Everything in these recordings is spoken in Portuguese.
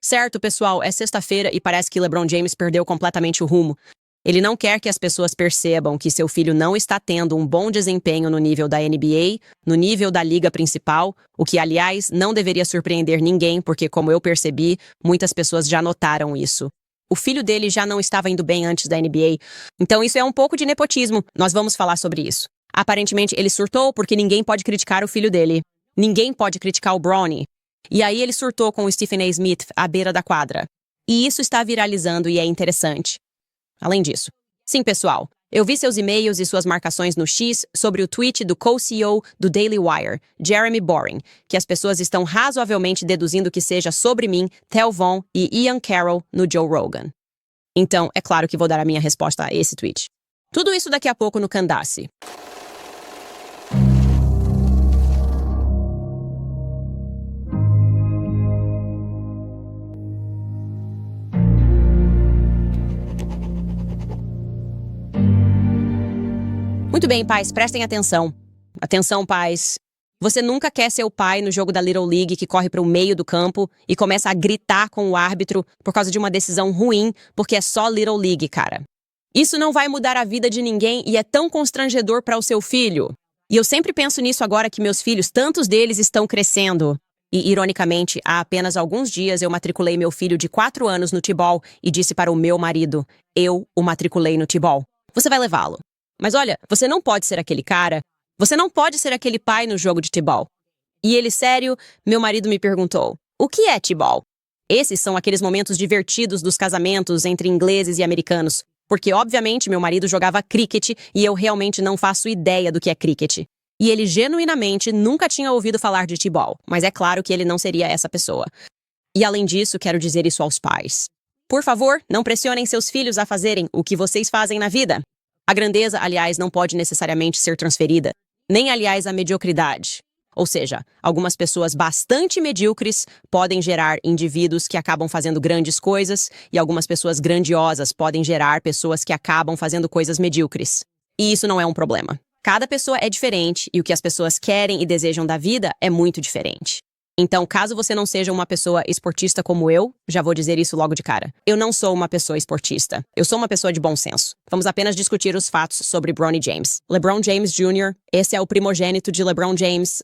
Certo, pessoal, é sexta-feira e parece que LeBron James perdeu completamente o rumo. Ele não quer que as pessoas percebam que seu filho não está tendo um bom desempenho no nível da NBA, no nível da liga principal, o que, aliás, não deveria surpreender ninguém, porque, como eu percebi, muitas pessoas já notaram isso. O filho dele já não estava indo bem antes da NBA, então isso é um pouco de nepotismo. Nós vamos falar sobre isso. Aparentemente, ele surtou porque ninguém pode criticar o filho dele. Ninguém pode criticar o Bronny. E aí ele surtou com o Stephen A. Smith à beira da quadra. E isso está viralizando e é interessante. Além disso, sim, pessoal, eu vi seus e-mails e suas marcações no X sobre o tweet do co-CEO do Daily Wire, Jeremy Boring, que as pessoas estão razoavelmente deduzindo que seja sobre mim, Theo Von e Ian Carroll no Joe Rogan. Então, é claro que vou dar a minha resposta a esse tweet. Tudo isso daqui a pouco no Candace. Muito bem, pais, prestem atenção. Atenção, pais. Você nunca quer ser o pai no jogo da Little League que corre para o meio do campo e começa a gritar com o árbitro por causa de uma decisão ruim, porque é só Little League, cara. Isso não vai mudar a vida de ninguém e é tão constrangedor para o seu filho. E eu sempre penso nisso agora que meus filhos, tantos deles, estão crescendo. E, ironicamente, há apenas alguns dias eu matriculei meu filho de 4 anos no T-ball e disse para o meu marido, eu o matriculei no T-ball. Você vai levá-lo. Mas olha, você não pode ser aquele cara, você não pode ser aquele pai no jogo de T-ball. E ele, sério, meu marido me perguntou, o que é T-ball? Esses são aqueles momentos divertidos dos casamentos entre ingleses e americanos, porque obviamente meu marido jogava cricket e eu realmente não faço ideia do que é cricket. E ele genuinamente nunca tinha ouvido falar de T-ball, mas é claro que ele não seria essa pessoa. E além disso, quero dizer isso aos pais. Por favor, não pressionem seus filhos a fazerem o que vocês fazem na vida. A grandeza, aliás, não pode necessariamente ser transferida, nem, aliás, a mediocridade. Ou seja, algumas pessoas bastante medíocres podem gerar indivíduos que acabam fazendo grandes coisas e algumas pessoas grandiosas podem gerar pessoas que acabam fazendo coisas medíocres. E isso não é um problema. Cada pessoa é diferente e o que as pessoas querem e desejam da vida é muito diferente. Então, caso você não seja uma pessoa esportista como eu, já vou dizer isso logo de cara. Eu não sou uma pessoa esportista. Eu sou uma pessoa de bom senso. Vamos apenas discutir os fatos sobre Bronny James. LeBron James Jr., esse é o primogênito de LeBron James.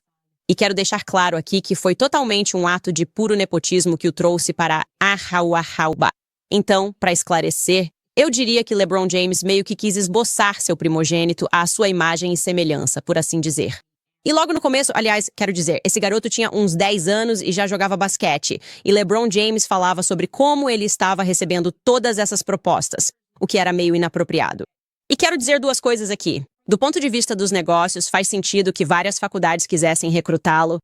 E quero deixar claro aqui que foi totalmente um ato de puro nepotismo que o trouxe para Ahauahauba. Então, para esclarecer, eu diria que LeBron James meio que quis esboçar seu primogênito à sua imagem e semelhança, por assim dizer. E logo no começo, aliás, quero dizer, esse garoto tinha uns 10 anos e já jogava basquete. E LeBron James falava sobre como ele estava recebendo todas essas propostas, o que era meio inapropriado. E quero dizer duas coisas aqui. Do ponto de vista dos negócios, faz sentido que várias faculdades quisessem recrutá-lo.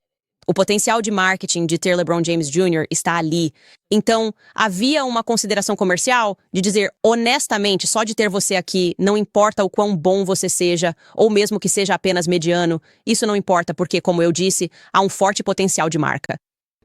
O potencial de marketing de ter LeBron James Jr. está ali. Então, havia uma consideração comercial de dizer, honestamente, só de ter você aqui, não importa o quão bom você seja, ou mesmo que seja apenas mediano, isso não importa porque, como eu disse, há um forte potencial de marca.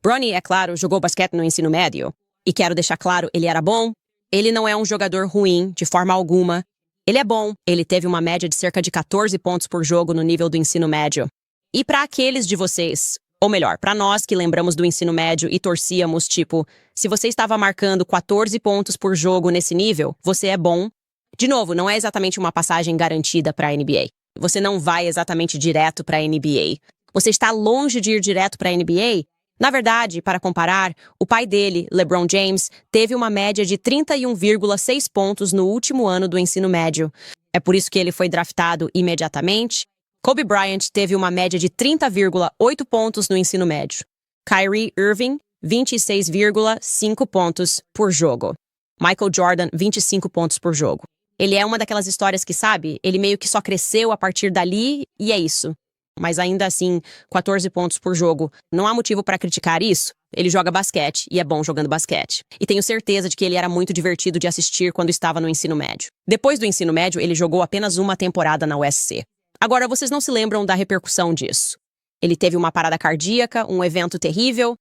Bronny, é claro, jogou basquete no ensino médio. E quero deixar claro, ele era bom. Ele não é um jogador ruim, de forma alguma. Ele é bom. Ele teve uma média de cerca de 14 pontos por jogo no nível do ensino médio. E para aqueles de vocês... Ou melhor, para nós que lembramos do ensino médio e torcíamos, tipo, se você estava marcando 14 pontos por jogo nesse nível, você é bom. De novo, não é exatamente uma passagem garantida para a NBA. Você não vai exatamente direto para a NBA. Você está longe de ir direto para a NBA? Na verdade, para comparar, o pai dele, LeBron James, teve uma média de 31,6 pontos no último ano do ensino médio. É por isso que ele foi draftado imediatamente. Kobe Bryant teve uma média de 30,8 pontos no ensino médio. Kyrie Irving, 26,5 pontos por jogo. Michael Jordan, 25 pontos por jogo. Ele é uma daquelas histórias que, sabe, ele meio que só cresceu a partir dali e é isso. Mas ainda assim, 14 pontos por jogo. Não há motivo para criticar isso. Ele joga basquete e é bom jogando basquete. E tenho certeza de que ele era muito divertido de assistir quando estava no ensino médio. Depois do ensino médio, ele jogou apenas uma temporada na USC. Agora, vocês não se lembram da repercussão disso. Ele teve uma parada cardíaca, um evento terrível,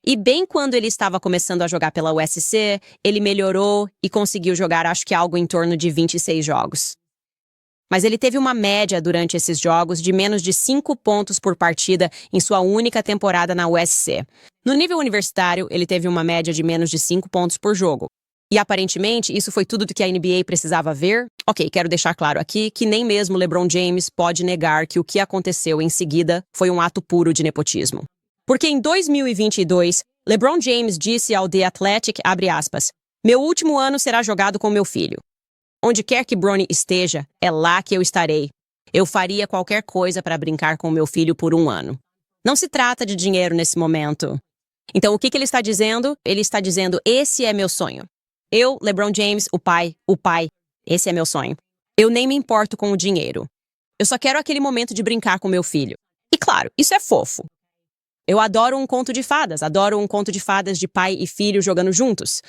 e bem quando ele estava começando a jogar pela USC, ele melhorou e conseguiu jogar acho que algo em torno de 26 jogos. Mas ele teve uma média durante esses jogos de menos de 5 pontos por partida em sua única temporada na USC. No nível universitário, ele teve uma média de menos de 5 pontos por jogo. E aparentemente, isso foi tudo do que a NBA precisava ver? Ok, quero deixar claro aqui que nem mesmo LeBron James pode negar que o que aconteceu em seguida foi um ato puro de nepotismo. Porque em 2022, LeBron James disse ao The Athletic, abre aspas, "Meu último ano será jogado com meu filho. Onde quer que Bronny esteja, é lá que eu estarei. Eu faria qualquer coisa para brincar com meu filho por um ano." Não se trata de dinheiro nesse momento. Então, o que ele está dizendo? Ele está dizendo, esse é meu sonho. Eu, LeBron James, o pai, esse é meu sonho. Eu nem me importo com o dinheiro. Eu só quero aquele momento de brincar com meu filho. E claro, isso é fofo. Eu adoro um conto de fadas de pai e filho jogando juntos.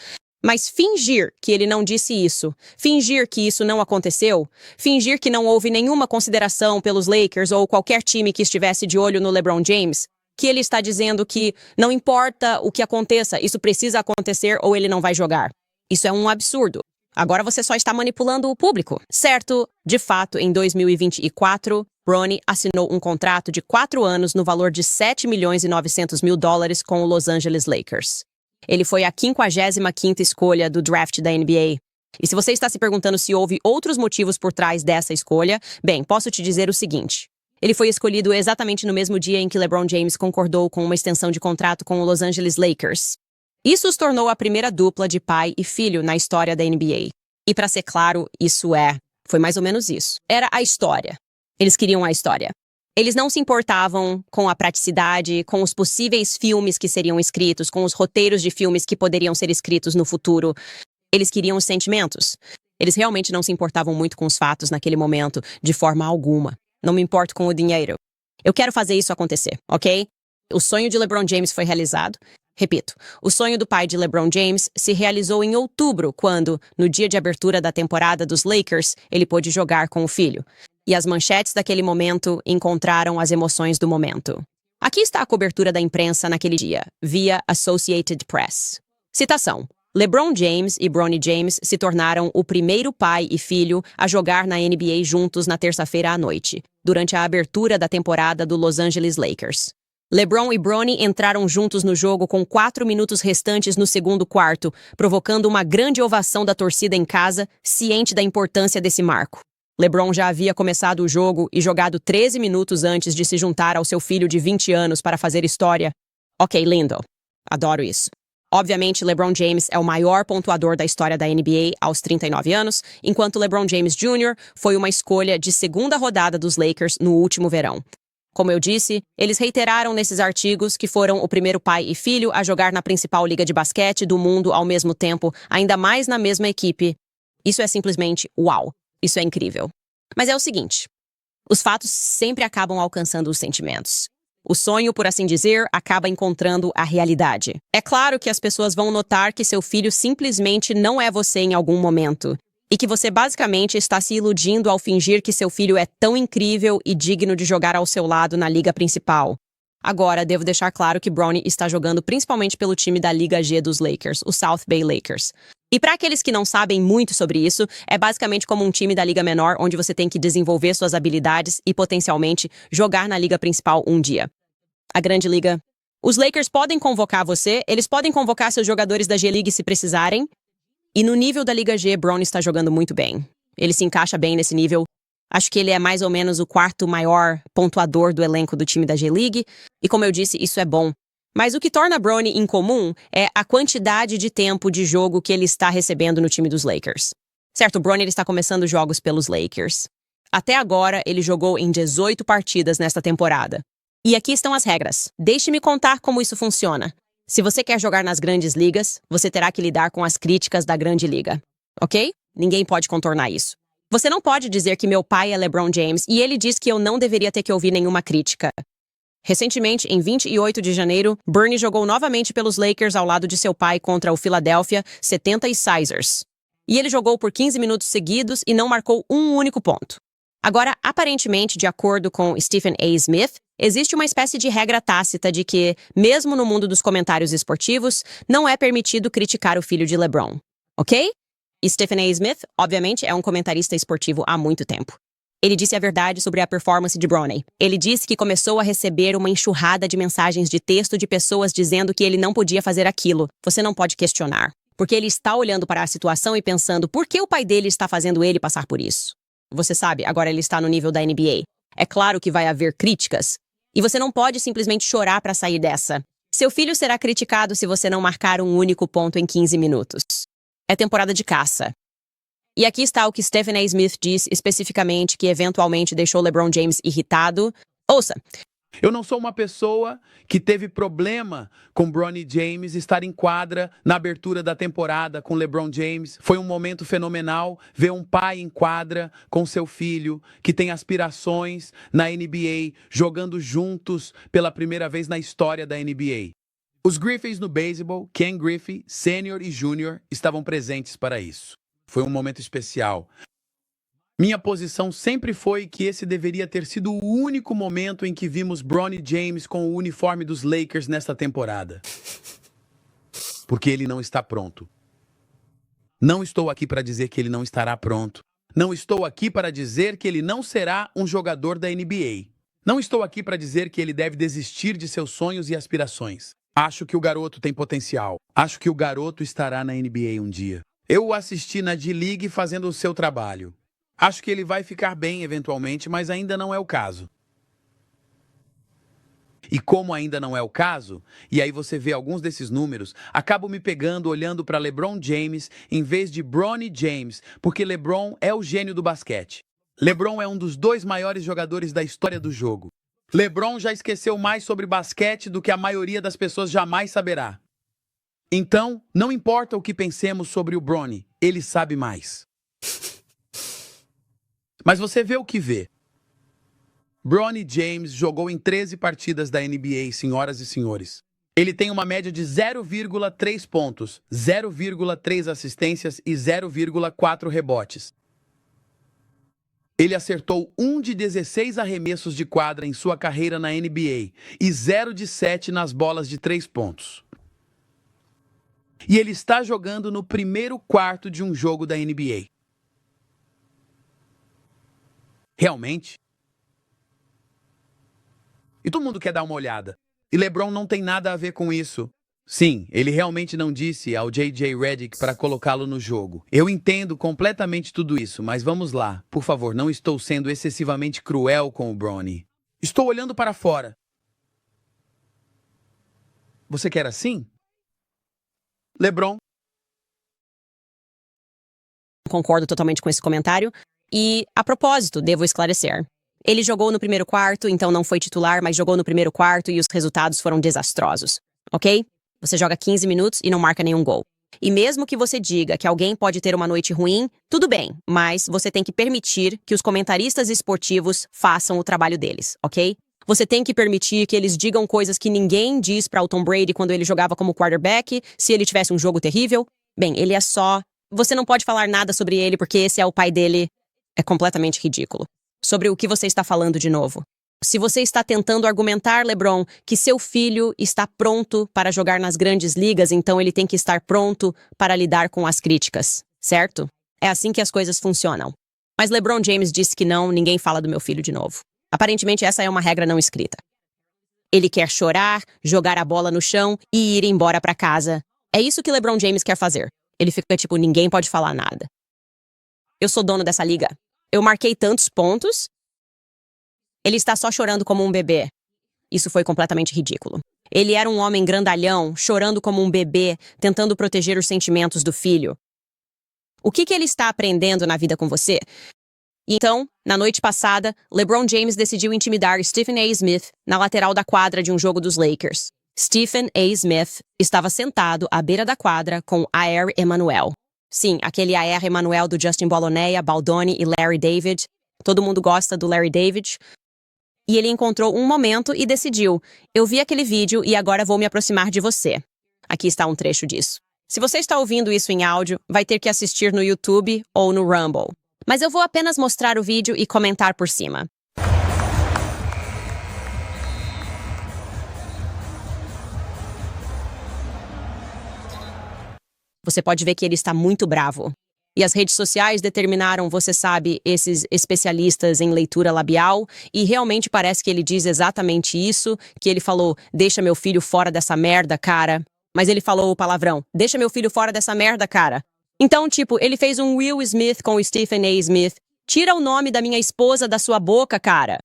Mas fingir que ele não disse isso, fingir que isso não aconteceu, fingir que não houve nenhuma consideração pelos Lakers ou qualquer time que estivesse de olho no LeBron James, que ele está dizendo que não importa o que aconteça, isso precisa acontecer ou ele não vai jogar. Isso é um absurdo. Agora você só está manipulando o público. Certo, de fato, em 2024, Bronny assinou um contrato de 4 anos no valor de $7.9 milhões com o Los Angeles Lakers. Ele foi a 55ª escolha do draft da NBA. E se você está se perguntando se houve outros motivos por trás dessa escolha, bem, posso te dizer o seguinte. Ele foi escolhido exatamente no mesmo dia em que LeBron James concordou com uma extensão de contrato com o Los Angeles Lakers. Isso os tornou a primeira dupla de pai e filho na história da NBA. E para ser claro, foi mais ou menos isso. Era a história. Eles queriam a história. Eles não se importavam com a praticidade, com os possíveis filmes que seriam escritos, com os roteiros de filmes que poderiam ser escritos no futuro. Eles queriam os sentimentos. Eles realmente não se importavam muito com os fatos naquele momento, de forma alguma. Não me importo com o dinheiro. Eu quero fazer isso acontecer, ok? O sonho de LeBron James foi realizado. Repito, o sonho do pai de LeBron James se realizou em outubro, quando, no dia de abertura da temporada dos Lakers, ele pôde jogar com o filho. E as manchetes daquele momento encontraram as emoções do momento. Aqui está a cobertura da imprensa naquele dia, via Associated Press. Citação. LeBron James e Bronny James se tornaram o primeiro pai e filho a jogar na NBA juntos na terça-feira à noite, durante a abertura da temporada do Los Angeles Lakers. LeBron e Bronny entraram juntos no jogo com 4 minutos restantes no segundo quarto, provocando uma grande ovação da torcida em casa, ciente da importância desse marco. LeBron já havia começado o jogo e jogado 13 minutos antes de se juntar ao seu filho de 20 anos para fazer história. Ok, lindo. Adoro isso. Obviamente, LeBron James é o maior pontuador da história da NBA aos 39 anos, enquanto LeBron James Jr. foi uma escolha de segunda rodada dos Lakers no último verão. Como eu disse, eles reiteraram nesses artigos que foram o primeiro pai e filho a jogar na principal liga de basquete do mundo ao mesmo tempo, ainda mais na mesma equipe. Isso é simplesmente uau. Isso é incrível. Mas é o seguinte, os fatos sempre acabam alcançando os sentimentos. O sonho, por assim dizer, acaba encontrando a realidade. É claro que as pessoas vão notar que seu filho simplesmente não é você em algum momento. E que você basicamente está se iludindo ao fingir que seu filho é tão incrível e digno de jogar ao seu lado na liga principal. Agora, devo deixar claro que Bronny está jogando principalmente pelo time da Liga G dos Lakers, o South Bay Lakers. E para aqueles que não sabem muito sobre isso, é basicamente como um time da liga menor, onde você tem que desenvolver suas habilidades e, potencialmente, jogar na liga principal um dia. A grande liga. Os Lakers podem convocar você, eles podem convocar seus jogadores da G-League se precisarem. E no nível da Liga G, Bronny está jogando muito bem. Ele se encaixa bem nesse nível. Acho que ele é mais ou menos o quarto maior pontuador do elenco do time da G-League. E como eu disse, isso é bom. Mas o que torna Bronny incomum é a quantidade de tempo de jogo que ele está recebendo no time dos Lakers. Certo, o Bronny ele está começando jogos pelos Lakers. Até agora, ele jogou em 18 partidas nesta temporada. E aqui estão as regras. Deixe-me contar como isso funciona. Se você quer jogar nas grandes ligas, você terá que lidar com as críticas da grande liga. Ok? Ninguém pode contornar isso. Você não pode dizer que meu pai é LeBron James e ele diz que eu não deveria ter que ouvir nenhuma crítica. Recentemente, em 28 de janeiro, Bronny jogou novamente pelos Lakers ao lado de seu pai contra o Philadelphia 76ers. E ele jogou por 15 minutos seguidos e não marcou um único ponto. Agora, aparentemente, de acordo com Stephen A. Smith, existe uma espécie de regra tácita de que, mesmo no mundo dos comentários esportivos, não é permitido criticar o filho de LeBron. Ok? E Stephen A. Smith, obviamente, é um comentarista esportivo há muito tempo. Ele disse a verdade sobre a performance de Bronny. Ele disse que começou a receber uma enxurrada de mensagens de texto de pessoas dizendo que ele não podia fazer aquilo. Você não pode questionar. Porque ele está olhando para a situação e pensando por que o pai dele está fazendo ele passar por isso. Você sabe, agora ele está no nível da NBA. É claro que vai haver críticas. E você não pode simplesmente chorar para sair dessa. Seu filho será criticado se você não marcar um único ponto em 15 minutos. É temporada de caça. E aqui está o que Stephen A. Smith diz especificamente que eventualmente deixou LeBron James irritado. Ouça. Eu não sou uma pessoa que teve problema com Bronny James estar em quadra na abertura da temporada com LeBron James. Foi um momento fenomenal ver um pai em quadra com seu filho que tem aspirações na NBA, jogando juntos pela primeira vez na história da NBA. Os Griffins no beisebol, Ken Griffey, Sênior e Júnior, estavam presentes para isso. Foi um momento especial. Minha posição sempre foi que esse deveria ter sido o único momento em que vimos Bronny James com o uniforme dos Lakers nesta temporada. Porque ele não está pronto. Não estou aqui para dizer que ele não estará pronto. Não estou aqui para dizer que ele não será um jogador da NBA. Não estou aqui para dizer que ele deve desistir de seus sonhos e aspirações. Acho que o garoto tem potencial. Acho que o garoto estará na NBA um dia. Eu o assisti na D-League fazendo o seu trabalho. Acho que ele vai ficar bem eventualmente, mas ainda não é o caso. E como ainda não é o caso, e aí você vê alguns desses números, acabo me pegando olhando para LeBron James em vez de Bronny James, porque LeBron é o gênio do basquete. LeBron é um dos 2 maiores jogadores da história do jogo. LeBron já esqueceu mais sobre basquete do que a maioria das pessoas jamais saberá. Então, não importa o que pensemos sobre o Bronny, ele sabe mais. Mas você vê o que vê. Bronny James jogou em 13 partidas da NBA, senhoras e senhores. Ele tem uma média de 0,3 pontos, 0,3 assistências e 0,4 rebotes. Ele acertou 1 de 16 arremessos de quadra em sua carreira na NBA e 0 de 7 nas bolas de 3 pontos. E ele está jogando no primeiro quarto de um jogo da NBA. Realmente? E todo mundo quer dar uma olhada. E LeBron não tem nada a ver com isso. Sim, ele realmente não disse ao J.J. Redick para colocá-lo no jogo. Eu entendo completamente tudo isso, mas vamos lá. Por favor, não estou sendo excessivamente cruel com o Bronny. Estou olhando para fora. Você quer assim? LeBron? Concordo totalmente com esse comentário. E, a propósito, devo esclarecer. Ele jogou no primeiro quarto, então não foi titular, mas jogou no primeiro quarto e os resultados foram desastrosos. Ok? Você joga 15 minutos e não marca nenhum gol. E mesmo que você diga que alguém pode ter uma noite ruim, tudo bem, mas você tem que permitir que os comentaristas esportivos façam o trabalho deles, ok? Você tem que permitir que eles digam coisas que ninguém diz para o Tom Brady quando ele jogava como quarterback, se ele tivesse um jogo terrível. Bem, ele é só... Você não pode falar nada sobre ele porque esse é o pai dele. É completamente ridículo. Sobre o que você está falando de novo. Se você está tentando argumentar, LeBron, que seu filho está pronto para jogar nas grandes ligas, então ele tem que estar pronto para lidar com as críticas, certo? É assim que as coisas funcionam. Mas LeBron James disse que não, ninguém fala do meu filho de novo. Aparentemente, essa é uma regra não escrita. Ele quer chorar, jogar a bola no chão e ir embora para casa. É isso que LeBron James quer fazer. Ele fica tipo, ninguém pode falar nada. Eu sou dono dessa liga. Eu marquei tantos pontos. Ele está só chorando como um bebê. Isso foi completamente ridículo. Ele era um homem grandalhão, chorando como um bebê, tentando proteger os sentimentos do filho. O que ele está aprendendo na vida com você? Então, na noite passada, LeBron James decidiu intimidar Stephen A. Smith na lateral da quadra de um jogo dos Lakers. Stephen A. Smith estava sentado à beira da quadra com Air Emanuel. Sim, aquele Air Emanuel do Justin Boloneia, Baldoni e Larry David. Todo mundo gosta do Larry David. E ele encontrou um momento e decidiu: eu vi aquele vídeo e agora vou me aproximar de você. Aqui está um trecho disso. Se você está ouvindo isso em áudio, vai ter que assistir no YouTube ou no Rumble. Mas eu vou apenas mostrar o vídeo e comentar por cima. Você pode ver que ele está muito bravo. E as redes sociais determinaram, você sabe, esses especialistas em leitura labial, e realmente parece que ele diz exatamente isso, que ele falou, deixa meu filho fora dessa merda, cara. Mas ele falou o palavrão, deixa meu filho fora dessa merda, cara. Então, tipo, ele fez um Will Smith com o Stephen A. Smith. Tira o nome da minha esposa da sua boca, cara.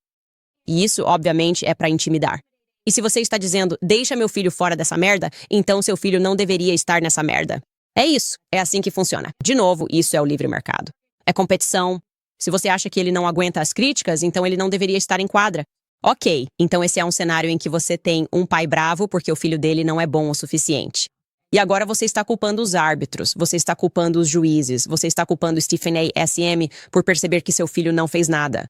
E isso, obviamente, é pra intimidar. E se você está dizendo, deixa meu filho fora dessa merda, então seu filho não deveria estar nessa merda. É isso. É assim que funciona. De novo, isso é o livre mercado. É competição. Se você acha que ele não aguenta as críticas, então ele não deveria estar em quadra. Ok, então esse é um cenário em que você tem um pai bravo porque o filho dele não é bom o suficiente. E agora você está culpando os árbitros, você está culpando os juízes, você está culpando Stephen A. SM por perceber que seu filho não fez nada.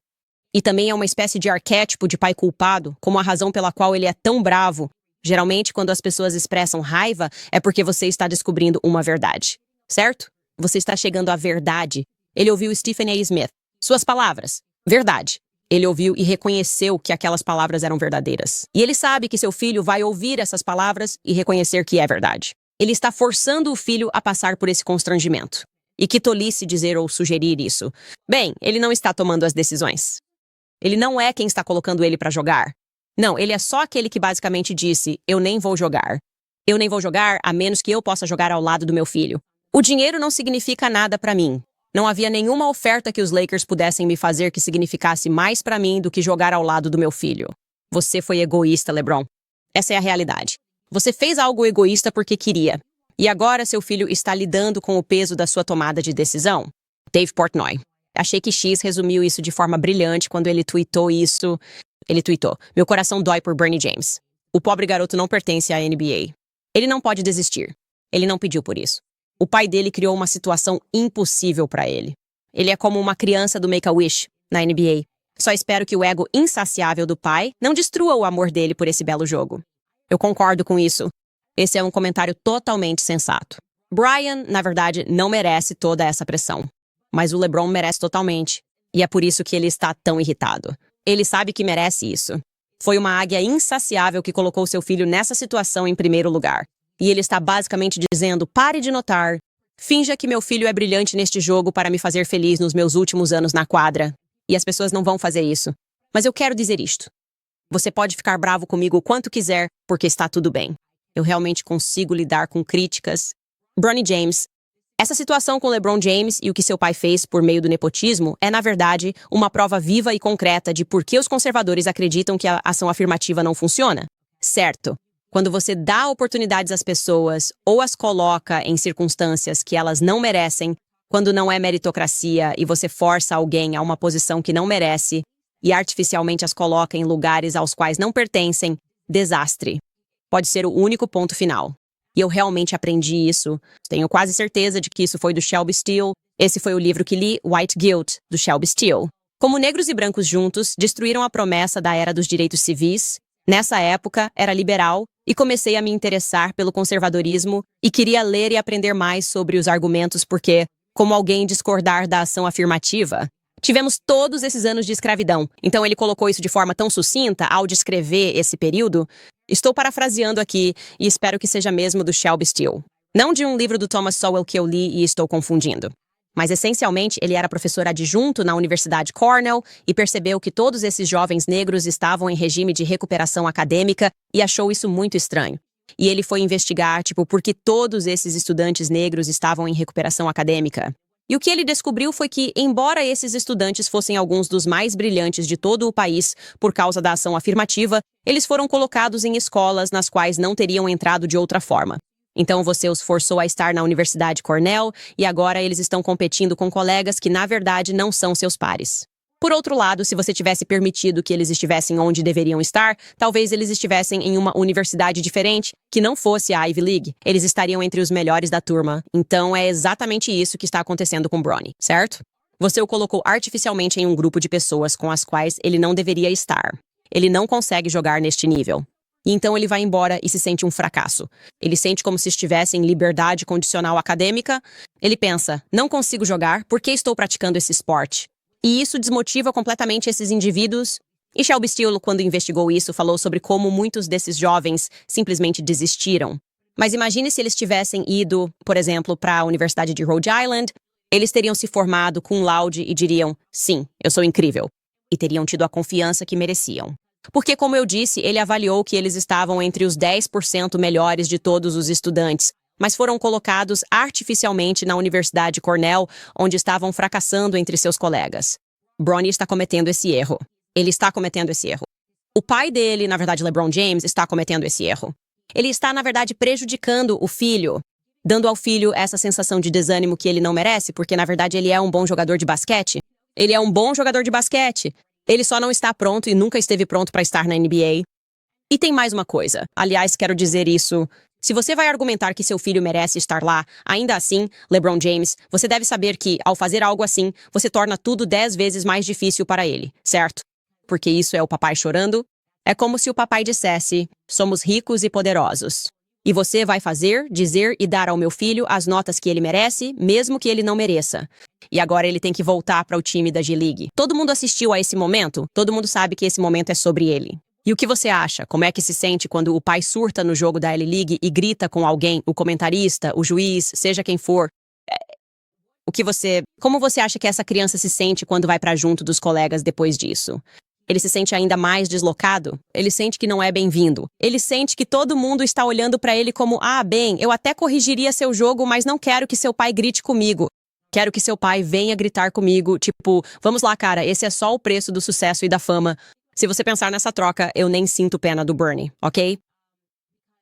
E também é uma espécie de arquétipo de pai culpado, como a razão pela qual ele é tão bravo. Geralmente, quando as pessoas expressam raiva, é porque você está descobrindo uma verdade. Certo? Você está chegando à verdade. Ele ouviu Stephen A. Smith. Suas palavras. Verdade. Ele ouviu e reconheceu que aquelas palavras eram verdadeiras. E ele sabe que seu filho vai ouvir essas palavras e reconhecer que é verdade. Ele está forçando o filho a passar por esse constrangimento. E que tolice dizer ou sugerir isso. Bem, ele não está tomando as decisões. Ele não é quem está colocando ele para jogar. Não, ele é só aquele que basicamente disse, eu nem vou jogar. Eu nem vou jogar a menos que eu possa jogar ao lado do meu filho. O dinheiro não significa nada para mim. Não havia nenhuma oferta que os Lakers pudessem me fazer que significasse mais para mim do que jogar ao lado do meu filho. Você foi egoísta, LeBron. Essa é a realidade. Você fez algo egoísta porque queria. E agora seu filho está lidando com o peso da sua tomada de decisão. Dave Portnoy. Achei que X resumiu isso de forma brilhante quando ele tweetou isso. Ele tweetou, meu coração dói por Bronny James. O pobre garoto não pertence à NBA. Ele não pode desistir. Ele não pediu por isso. O pai dele criou uma situação impossível para ele. Ele é como uma criança do Make-A-Wish, na NBA. Só espero que o ego insaciável do pai não destrua o amor dele por esse belo jogo. Eu concordo com isso. Esse é um comentário totalmente sensato. Brian, na verdade, não merece toda essa pressão. Mas o LeBron merece totalmente. E é por isso que ele está tão irritado. Ele sabe que merece isso. Foi uma águia insaciável que colocou seu filho nessa situação em primeiro lugar. E ele está basicamente dizendo, pare de notar. Finja que meu filho é brilhante neste jogo para me fazer feliz nos meus últimos anos na quadra. E as pessoas não vão fazer isso. Mas eu quero dizer isto. Você pode ficar bravo comigo o quanto quiser, porque está tudo bem. Eu realmente consigo lidar com críticas. Bronny James. Essa situação com LeBron James e o que seu pai fez por meio do nepotismo é, na verdade, uma prova viva e concreta de por que os conservadores acreditam que a ação afirmativa não funciona. Certo. Quando você dá oportunidades às pessoas ou as coloca em circunstâncias que elas não merecem, quando não é meritocracia e você força alguém a uma posição que não merece e artificialmente as coloca em lugares aos quais não pertencem, desastre. Pode ser o único ponto final. E eu realmente aprendi isso. Tenho quase certeza de que isso foi do Shelby Steele. Esse foi o livro que li, White Guilt, do Shelby Steele. Como negros e brancos juntos destruíram a promessa da era dos direitos civis, nessa época era liberal e comecei a me interessar pelo conservadorismo e queria ler e aprender mais sobre os argumentos porque, como alguém discordar da ação afirmativa, tivemos todos esses anos de escravidão. Então ele colocou isso de forma tão sucinta ao descrever esse período. Estou parafraseando aqui e espero que seja mesmo do Shelby Steele. Não de um livro do Thomas Sowell que eu li e estou confundindo. Mas, essencialmente, ele era professor adjunto na Universidade Cornell e percebeu que todos esses jovens negros estavam em regime de recuperação acadêmica e achou isso muito estranho. E ele foi investigar, por que todos esses estudantes negros estavam em recuperação acadêmica. E o que ele descobriu foi que, embora esses estudantes fossem alguns dos mais brilhantes de todo o país por causa da ação afirmativa, eles foram colocados em escolas nas quais não teriam entrado de outra forma. Então você os forçou a estar na Universidade Cornell e agora eles estão competindo com colegas que, na verdade, não são seus pares. Por outro lado, se você tivesse permitido que eles estivessem onde deveriam estar, talvez eles estivessem em uma universidade diferente, que não fosse a Ivy League. Eles estariam entre os melhores da turma. Então é exatamente isso que está acontecendo com Bronny, certo? Você o colocou artificialmente em um grupo de pessoas com as quais ele não deveria estar. Ele não consegue jogar neste nível. E então ele vai embora e se sente um fracasso. Ele sente como se estivesse em liberdade condicional acadêmica. Ele pensa, não consigo jogar, por que estou praticando esse esporte? E isso desmotiva completamente esses indivíduos. E Shelby Steele, quando investigou isso, falou sobre como muitos desses jovens simplesmente desistiram. Mas imagine se eles tivessem ido, por exemplo, para a Universidade de Rhode Island Eles teriam se formado cum laude e diriam, sim, eu sou incrível. E teriam tido a confiança que mereciam. Porque, como eu disse, ele avaliou que eles estavam entre os 10% melhores de todos os estudantes, mas foram colocados artificialmente na Universidade Cornell, onde estavam fracassando entre seus colegas. Bronny está cometendo esse erro. Ele está cometendo esse erro. O pai dele, na verdade, LeBron James, está cometendo esse erro. Ele está, na verdade, prejudicando o filho, dando ao filho essa sensação de desânimo que ele não merece, porque, na verdade, ele é um bom jogador de basquete. Ele é um bom jogador de basquete. Ele só não está pronto e nunca esteve pronto para estar na NBA. E tem mais uma coisa. Aliás, quero dizer isso. Se você vai argumentar que seu filho merece estar lá, ainda assim, LeBron James, você deve saber que, ao fazer algo assim, você torna tudo 10 vezes mais difícil para ele, certo? Porque isso é o papai chorando. É como se o papai dissesse, somos ricos e poderosos. E você vai fazer, dizer e dar ao meu filho as notas que ele merece, mesmo que ele não mereça. E agora ele tem que voltar para o time da G-League. Todo mundo assistiu a esse momento? Todo mundo sabe que esse momento é sobre ele. E o que você acha? Como é que se sente quando o pai surta no jogo da L-League e grita com alguém, o comentarista, o juiz, seja quem for? Como você acha que essa criança se sente quando vai para junto dos colegas depois disso? Ele se sente ainda mais deslocado? Ele sente que não é bem-vindo? Ele sente que todo mundo está olhando para ele como, bem, eu até corrigiria seu jogo, mas não quero que seu pai grite comigo. Quero que seu pai venha gritar comigo, tipo, vamos lá, cara, esse é só o preço do sucesso e da fama. Se você pensar nessa troca, eu nem sinto pena do Bronny, ok?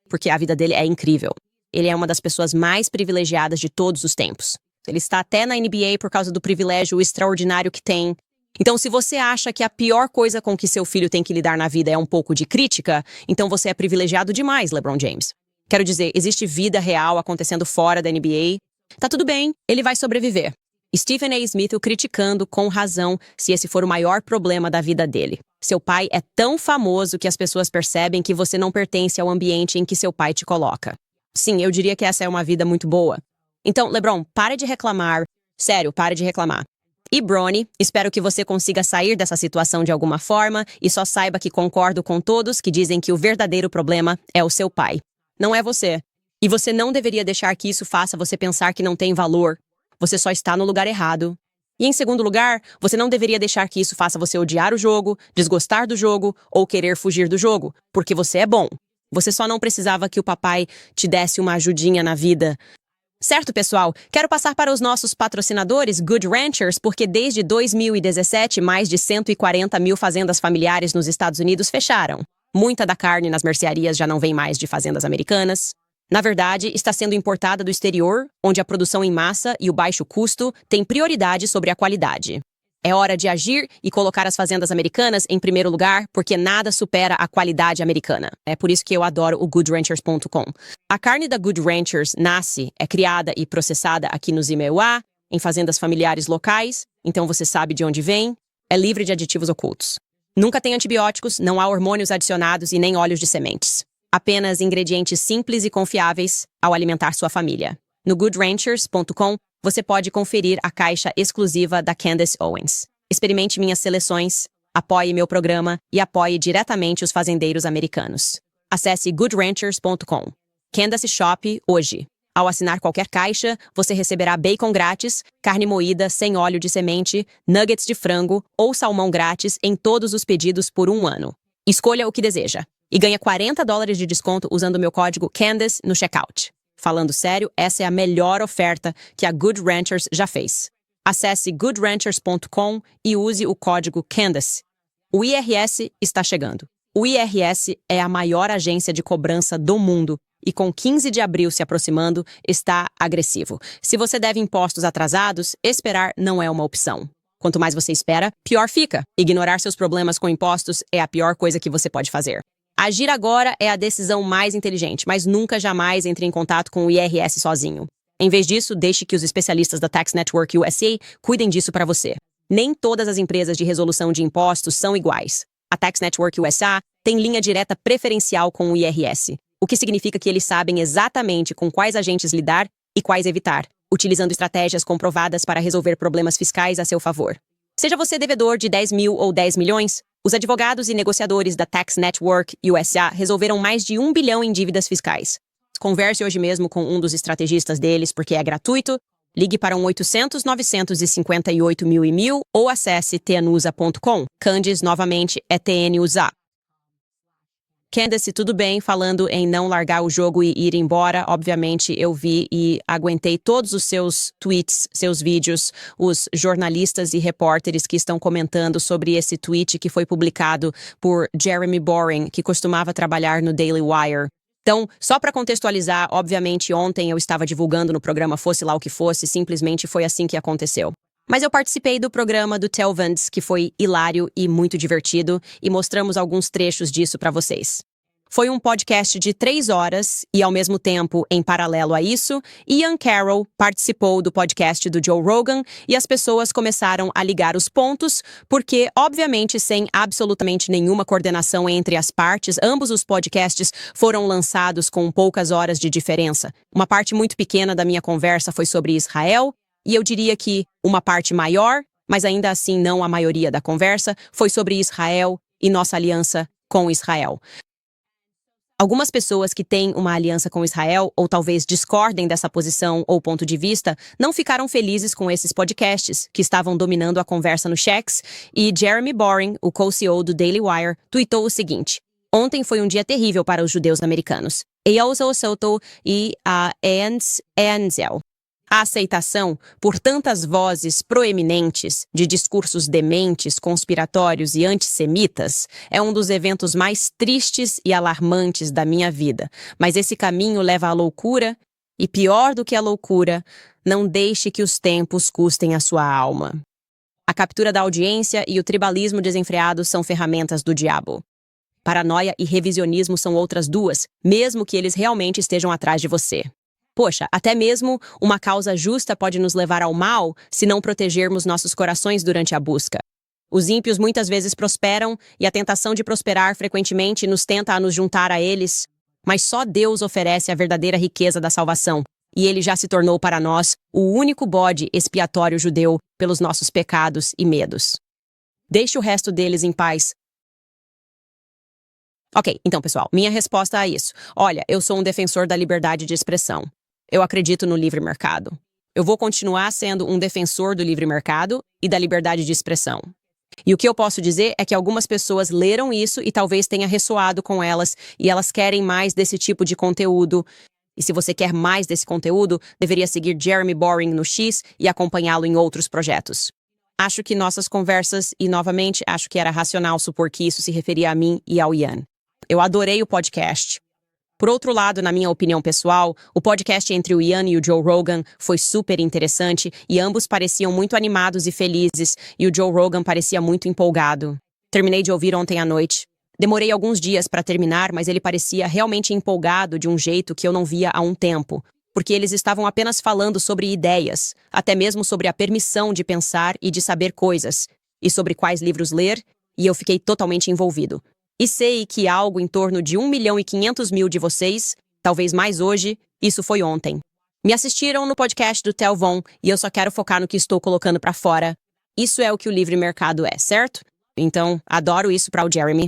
Porque a vida dele é incrível. Ele é uma das pessoas mais privilegiadas de todos os tempos. Ele está até na NBA por causa do privilégio extraordinário que tem. Então, se você acha que a pior coisa com que seu filho tem que lidar na vida é um pouco de crítica, então você é privilegiado demais, LeBron James. Quero dizer, existe vida real acontecendo fora da NBA. Tá tudo bem, ele vai sobreviver. Stephen A. Smith o criticando com razão se esse for o maior problema da vida dele. Seu pai é tão famoso que as pessoas percebem que você não pertence ao ambiente em que seu pai te coloca. Sim, eu diria que essa é uma vida muito boa. Então, LeBron, pare de reclamar. Sério, pare de reclamar. E Bronny, espero que você consiga sair dessa situação de alguma forma e só saiba que concordo com todos que dizem que o verdadeiro problema é o seu pai. Não é você. E você não deveria deixar que isso faça você pensar que não tem valor. Você só está no lugar errado. E em segundo lugar, você não deveria deixar que isso faça você odiar o jogo, desgostar do jogo ou querer fugir do jogo, porque você é bom. Você só não precisava que o papai te desse uma ajudinha na vida. Certo, pessoal? Quero passar para os nossos patrocinadores Good Ranchers, porque desde 2017, mais de 140 mil fazendas familiares nos Estados Unidos fecharam. Muita da carne nas mercearias já não vem mais de fazendas americanas. Na verdade, está sendo importada do exterior, onde a produção em massa e o baixo custo têm prioridade sobre a qualidade. É hora de agir e colocar as fazendas americanas em primeiro lugar, porque nada supera a qualidade americana. É por isso que eu adoro o GoodRanchers.com. A carne da Good Ranchers nasce, é criada e processada aqui no Zimeuá, em fazendas familiares locais, então você sabe de onde vem, é livre de aditivos ocultos. Nunca tem antibióticos, não há hormônios adicionados e nem óleos de sementes. Apenas ingredientes simples e confiáveis ao alimentar sua família. No GoodRanchers.com, você pode conferir a caixa exclusiva da Candace Owens. Experimente minhas seleções, apoie meu programa e apoie diretamente os fazendeiros americanos. Acesse GoodRanchers.com. Candace Shop hoje. Ao assinar qualquer caixa, você receberá bacon grátis, carne moída sem óleo de semente, nuggets de frango ou salmão grátis em todos os pedidos por 1 ano. Escolha o que deseja. E ganha $40 de desconto usando o meu código Candace no checkout. Falando sério, essa é a melhor oferta que a Good Ranchers já fez. Acesse goodranchers.com e use o código Candace. O IRS está chegando. O IRS é a maior agência de cobrança do mundo e com 15 de abril se aproximando, está agressivo. Se você deve impostos atrasados, esperar não é uma opção. Quanto mais você espera, pior fica. Ignorar seus problemas com impostos é a pior coisa que você pode fazer. Agir agora é a decisão mais inteligente, mas nunca jamais entre em contato com o IRS sozinho. Em vez disso, deixe que os especialistas da Tax Network USA cuidem disso para você. Nem todas as empresas de resolução de impostos são iguais. A Tax Network USA tem linha direta preferencial com o IRS, o que significa que eles sabem exatamente com quais agentes lidar e quais evitar, utilizando estratégias comprovadas para resolver problemas fiscais a seu favor. Seja você devedor de 10 mil ou 10 milhões, os advogados e negociadores da Tax Network USA resolveram mais de 1 bilhão em dívidas fiscais. Converse hoje mesmo com um dos estrategistas deles porque é gratuito, Ligue para 1-800-958-1000 ou acesse tnusa.com. Candice, novamente, é TNUSA. Candace, tudo bem, falando em não largar o jogo e ir embora. Obviamente, eu vi e aguentei todos os seus tweets, seus vídeos, os jornalistas e repórteres que estão comentando sobre esse tweet que foi publicado por Jeremy Boring, que costumava trabalhar no Daily Wire. Então, só para contextualizar, obviamente, ontem eu estava divulgando no programa Fosse Lá o que Fosse, simplesmente foi assim que aconteceu. Mas eu participei do programa do Tel Vance, que foi hilário e muito divertido, e mostramos alguns trechos disso para vocês. Foi um podcast de 3 horas e, ao mesmo tempo, em paralelo a isso, Ian Carroll participou do podcast do Joe Rogan e as pessoas começaram a ligar os pontos, porque, obviamente, sem absolutamente nenhuma coordenação entre as partes, ambos os podcasts foram lançados com poucas horas de diferença. Uma parte muito pequena da minha conversa foi sobre Israel, e eu diria que uma parte maior, mas ainda assim não a maioria da conversa, foi sobre Israel e nossa aliança com Israel. Algumas pessoas que têm uma aliança com Israel, ou talvez discordem dessa posição ou ponto de vista, não ficaram felizes com esses podcasts, que estavam dominando a conversa no Chex, e Jeremy Boring, o co-CEO do Daily Wire, tweetou o seguinte: "Ontem foi um dia terrível para os judeus americanos. E a Enzel. A aceitação por tantas vozes proeminentes de discursos dementes, conspiratórios e antissemitas é um dos eventos mais tristes e alarmantes da minha vida. Mas esse caminho leva à loucura e, pior do que a loucura, não deixe que os tempos custem a sua alma. A captura da audiência e o tribalismo desenfreado são ferramentas do diabo. Paranoia e revisionismo são outras duas, mesmo que eles realmente estejam atrás de você. Poxa, até mesmo uma causa justa pode nos levar ao mal se não protegermos nossos corações durante a busca. Os ímpios muitas vezes prosperam e a tentação de prosperar frequentemente nos tenta a nos juntar a eles, mas só Deus oferece a verdadeira riqueza da salvação, e ele já se tornou para nós o único bode expiatório judeu pelos nossos pecados e medos. Deixe o resto deles em paz. Ok, então pessoal, minha resposta a isso. Olha, eu sou um defensor da liberdade de expressão. Eu acredito no livre mercado. Eu vou continuar sendo um defensor do livre mercado e da liberdade de expressão. E o que eu posso dizer é que algumas pessoas leram isso e talvez tenha ressoado com elas e elas querem mais desse tipo de conteúdo. E se você quer mais desse conteúdo, deveria seguir Jeremy Boring no X e acompanhá-lo em outros projetos. Acho que nossas conversas, e novamente, acho que era racional supor que isso se referia a mim e ao Ian. Eu adorei o podcast. Por outro lado, na minha opinião pessoal, o podcast entre o Ian e o Joe Rogan foi super interessante e ambos pareciam muito animados e felizes, e o Joe Rogan parecia muito empolgado. Terminei de ouvir ontem à noite. Demorei alguns dias para terminar, mas ele parecia realmente empolgado de um jeito que eu não via há um tempo, porque eles estavam apenas falando sobre ideias, até mesmo sobre a permissão de pensar e de saber coisas, e sobre quais livros ler, e eu fiquei totalmente envolvido. E sei que algo em torno de 1.500.000 de vocês, talvez mais hoje, isso foi ontem. Me assistiram no podcast do Tel Von e eu só quero focar no que estou colocando para fora. Isso é o que o livre mercado é, certo? Então, adoro isso para o Jeremy.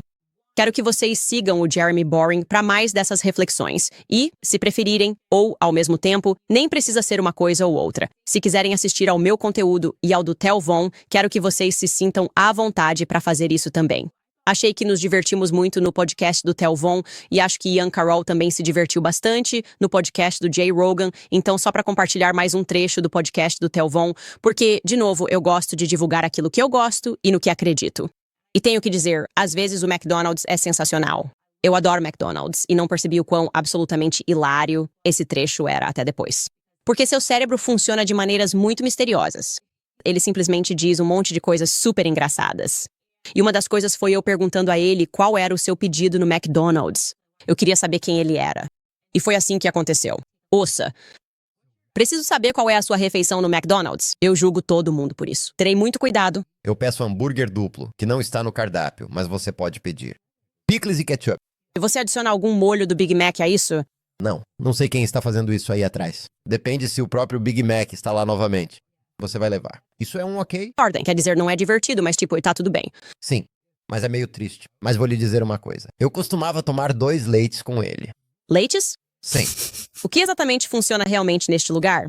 Quero que vocês sigam o Jeremy Boring para mais dessas reflexões. E, se preferirem, ou, ao mesmo tempo, nem precisa ser uma coisa ou outra. Se quiserem assistir ao meu conteúdo e ao do Tel Von, quero que vocês se sintam à vontade para fazer isso também. Achei que nos divertimos muito no podcast do Tel Von e acho que Ian Carroll também se divertiu bastante no podcast do Jay Rogan, então só para compartilhar mais um trecho do podcast do Tel Von, porque, de novo, eu gosto de divulgar aquilo que eu gosto e no que acredito. E tenho que dizer, às vezes o McDonald's é sensacional. Eu adoro McDonald's e não percebi o quão absolutamente hilário esse trecho era até depois. Porque seu cérebro funciona de maneiras muito misteriosas. Ele simplesmente diz um monte de coisas super engraçadas. E uma das coisas foi eu perguntando a ele qual era o seu pedido no McDonald's. Eu queria saber quem ele era. E foi assim que aconteceu. Ouça, preciso saber qual é a sua refeição no McDonald's. Eu julgo todo mundo por isso. Terei muito cuidado. Eu peço hambúrguer duplo, que não está no cardápio, mas você pode pedir. Pickles e ketchup. E você adiciona algum molho do Big Mac a isso? Não sei quem está fazendo isso aí atrás. Depende se o próprio Big Mac está lá novamente. Você vai levar. Isso é um ok? Ordem, quer dizer, não é divertido, mas tipo, tá tudo bem. Sim, mas é meio triste. Mas vou lhe dizer uma coisa. Eu costumava tomar 2 leites com ele. Leites? Sim. O que exatamente funciona realmente neste lugar?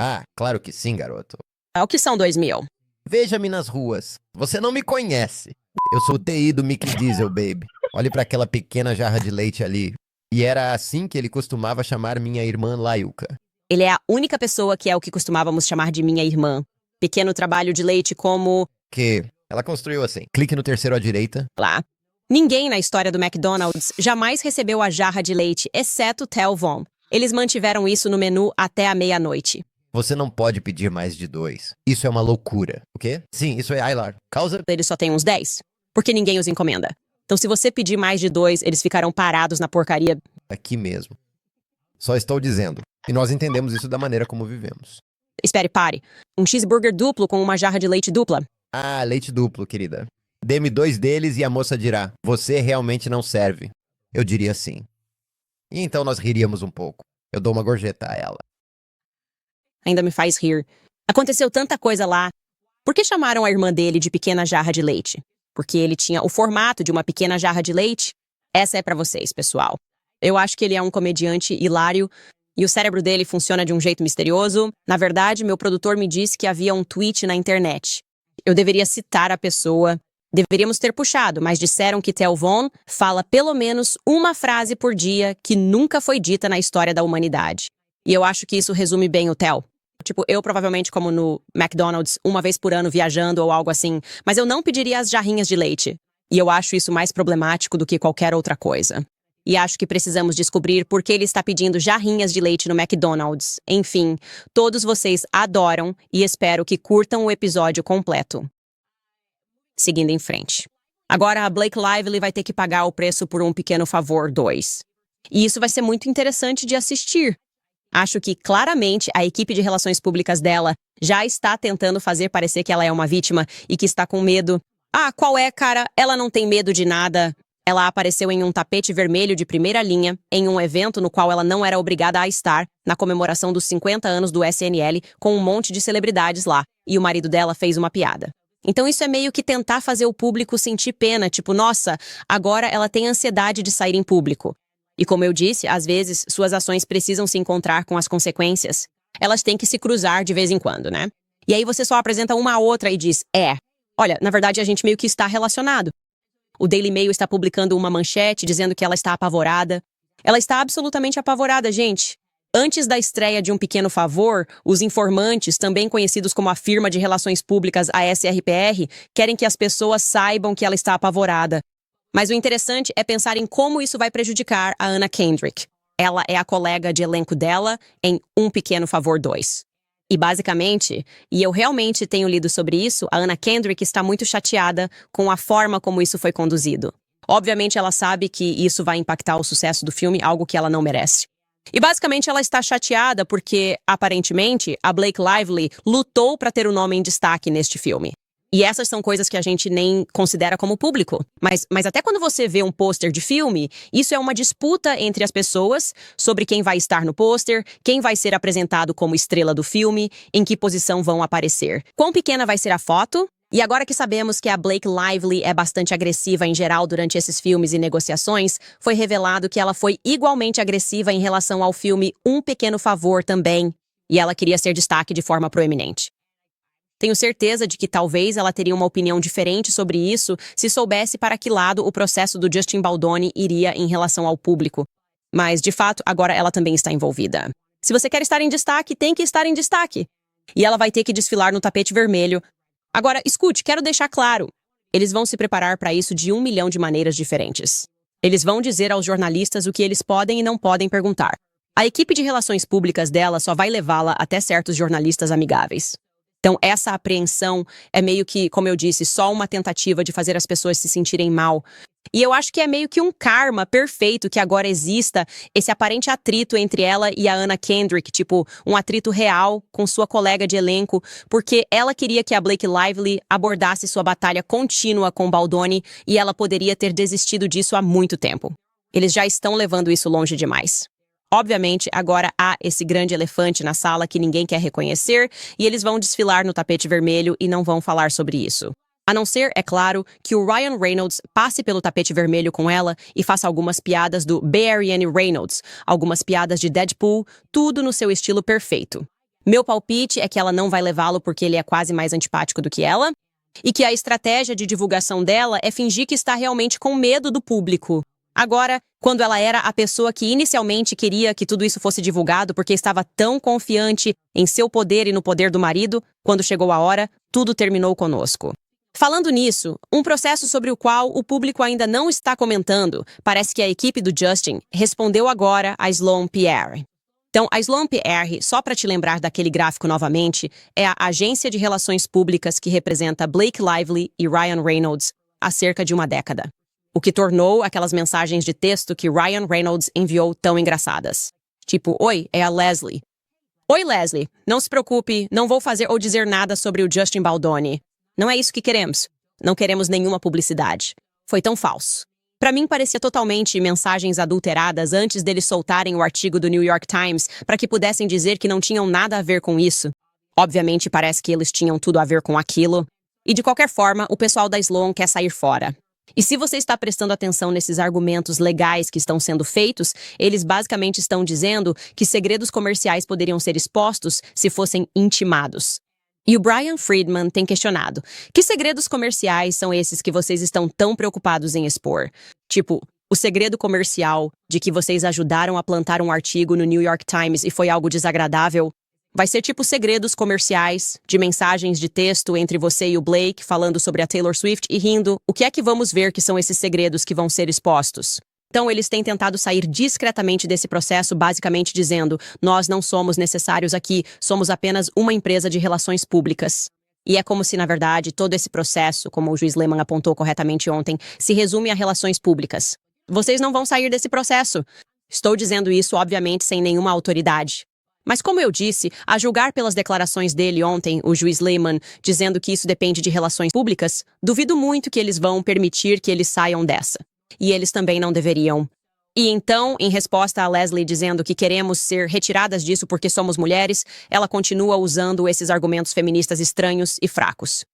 Ah, claro que sim, garoto. O que são 2.000? Veja-me nas ruas. Você não me conhece. Eu sou o TI do Mickey Diesel, baby. Olhe para aquela pequena jarra de leite ali. E era assim que ele costumava chamar minha irmã Layuka. Ele é a única pessoa que é o que costumávamos chamar de minha irmã. Pequeno trabalho de leite como... Que ela construiu assim. Clique no terceiro à direita. lá. Ninguém na história do McDonald's jamais recebeu a jarra de leite, exceto Tel Von. Eles mantiveram isso no menu até a meia-noite. Você não pode pedir mais de 2. Isso é uma loucura. O quê? Sim, isso é Aylar. Causa... Eles só têm uns 10, porque ninguém os encomenda. Então, se você pedir mais de 2, eles ficarão parados na porcaria. Aqui mesmo. Só estou dizendo. E nós entendemos isso da maneira como vivemos. Espere, pare. Um cheeseburger duplo com uma jarra de leite dupla. Ah, leite duplo, querida. Dê-me 2 deles e a moça dirá: você realmente não serve. Eu diria sim. E então nós riríamos um pouco. Eu dou uma gorjeta a ela. Ainda me faz rir. Aconteceu tanta coisa lá. Por que chamaram a irmã dele de pequena jarra de leite? Porque ele tinha o formato de uma pequena jarra de leite? Essa é pra vocês, pessoal. Eu acho que ele é um comediante hilário e o cérebro dele funciona de um jeito misterioso. Na verdade, meu produtor me disse que havia um tweet na internet. Eu deveria citar a pessoa. Deveríamos ter puxado, mas disseram que Tel Von fala pelo menos uma frase por dia que nunca foi dita na história da humanidade. E eu acho que isso resume bem o Tel. Tipo, eu provavelmente como no McDonald's uma vez por ano viajando ou algo assim, mas eu não pediria as jarrinhas de leite. E eu acho isso mais problemático do que qualquer outra coisa. E acho que precisamos descobrir por que ele está pedindo jarrinhas de leite no McDonald's. Enfim, todos vocês adoram e espero que curtam o episódio completo. Seguindo em frente. Agora a Blake Lively vai ter que pagar o preço por um pequeno favor 2. E isso vai ser muito interessante de assistir. Acho que, claramente, a equipe de relações públicas dela já está tentando fazer parecer que ela é uma vítima e que está com medo. Ah, qual é, cara? Ela não tem medo de nada. Ela apareceu em um tapete vermelho de primeira linha, em um evento no qual ela não era obrigada a estar, na comemoração dos 50 anos do SNL, com um monte de celebridades lá, e o marido dela fez uma piada. Então isso é meio que tentar fazer o público sentir pena, tipo, nossa, agora ela tem ansiedade de sair em público. E como eu disse, às vezes suas ações precisam se encontrar com as consequências. Elas têm que se cruzar de vez em quando, né? E aí você só apresenta uma a outra e diz, olha, na verdade a gente meio que está relacionado. O Daily Mail está publicando uma manchete dizendo que ela está apavorada. Ela está absolutamente apavorada, gente. Antes da estreia de Um Pequeno Favor, os informantes, também conhecidos como a firma de relações públicas ASRPR, querem que as pessoas saibam que ela está apavorada. Mas o interessante é pensar em como isso vai prejudicar a Anna Kendrick. Ela é a colega de elenco dela em Um Pequeno Favor 2. E basicamente, e eu realmente tenho lido sobre isso, a Anna Kendrick está muito chateada com a forma como isso foi conduzido. Obviamente ela sabe que isso vai impactar o sucesso do filme, algo que ela não merece. E basicamente ela está chateada porque, aparentemente, a Blake Lively lutou para ter o nome em destaque neste filme. E essas são coisas que a gente nem considera como público. Mas até quando você vê um pôster de filme, isso é uma disputa entre as pessoas sobre quem vai estar no pôster, quem vai ser apresentado como estrela do filme, em que posição vão aparecer. Quão pequena vai ser a foto? E agora que sabemos que a Blake Lively é bastante agressiva em geral durante esses filmes e negociações, foi revelado que ela foi igualmente agressiva em relação ao filme Um Pequeno Favor também. E ela queria ser destaque de forma proeminente. Tenho certeza de que talvez ela teria uma opinião diferente sobre isso se soubesse para que lado o processo do Justin Baldoni iria em relação ao público. Mas, de fato, agora ela também está envolvida. Se você quer estar em destaque, tem que estar em destaque. E ela vai ter que desfilar no tapete vermelho. Agora, escute, quero deixar claro. Eles vão se preparar para isso de 1 milhão de maneiras diferentes. Eles vão dizer aos jornalistas o que eles podem e não podem perguntar. A equipe de relações públicas dela só vai levá-la até certos jornalistas amigáveis. Então, essa apreensão é meio que, como eu disse, só uma tentativa de fazer as pessoas se sentirem mal. E eu acho que é meio que um karma perfeito que agora exista esse aparente atrito entre ela e a Anna Kendrick, tipo, um atrito real com sua colega de elenco, porque ela queria que a Blake Lively abordasse sua batalha contínua com Baldoni e ela poderia ter desistido disso há muito tempo. Eles já estão levando isso longe demais. Obviamente, agora há esse grande elefante na sala que ninguém quer reconhecer e eles vão desfilar no tapete vermelho e não vão falar sobre isso. A não ser, é claro, que o Ryan Reynolds passe pelo tapete vermelho com ela e faça algumas piadas do Barry Reynolds, algumas piadas de Deadpool, tudo no seu estilo perfeito. Meu palpite é que ela não vai levá-lo porque ele é quase mais antipático do que ela, e que a estratégia de divulgação dela é fingir que está realmente com medo do público. Agora, quando ela era a pessoa que inicialmente queria que tudo isso fosse divulgado porque estava tão confiante em seu poder e no poder do marido, quando chegou a hora, tudo terminou conosco. Falando nisso, um processo sobre o qual o público ainda não está comentando, parece que a equipe do Justin respondeu agora a Sloan Pierre. Então, a Sloan Pierre, só para te lembrar daquele gráfico novamente, é a agência de relações públicas que representa Blake Lively e Ryan Reynolds há cerca de uma década. O que tornou aquelas mensagens de texto que Ryan Reynolds enviou tão engraçadas. Tipo, oi, é a Leslie. Oi, Leslie, não se preocupe, não vou fazer ou dizer nada sobre o Justin Baldoni. Não é isso que queremos. Não queremos nenhuma publicidade. Foi tão falso. Para mim, parecia totalmente mensagens adulteradas antes deles soltarem o artigo do New York Times para que pudessem dizer que não tinham nada a ver com isso. Obviamente, parece que eles tinham tudo a ver com aquilo. E, de qualquer forma, o pessoal da Sloan quer sair fora. E se você está prestando atenção nesses argumentos legais que estão sendo feitos, eles basicamente estão dizendo que segredos comerciais poderiam ser expostos se fossem intimados. E o Brian Friedman tem questionado: que segredos comerciais são esses que vocês estão tão preocupados em expor? Tipo, o segredo comercial de que vocês ajudaram a plantar um artigo no New York Times e foi algo desagradável? Vai ser tipo segredos comerciais, de mensagens de texto entre você e o Blake falando sobre a Taylor Swift e rindo. O que é que vamos ver que são esses segredos que vão ser expostos? Então, eles têm tentado sair discretamente desse processo, basicamente dizendo: nós não somos necessários aqui, somos apenas uma empresa de relações públicas. E é como se, na verdade, todo esse processo, como o juiz Lehman apontou corretamente ontem, se resume a relações públicas. Vocês não vão sair desse processo. Estou dizendo isso, obviamente, sem nenhuma autoridade. Mas como eu disse, a julgar pelas declarações dele ontem, o juiz Lehman, dizendo que isso depende de relações públicas, duvido muito que eles vão permitir que eles saiam dessa. E eles também não deveriam. E então, em resposta a Leslie dizendo que queremos ser retiradas disso porque somos mulheres, ela continua usando esses argumentos feministas estranhos e fracos.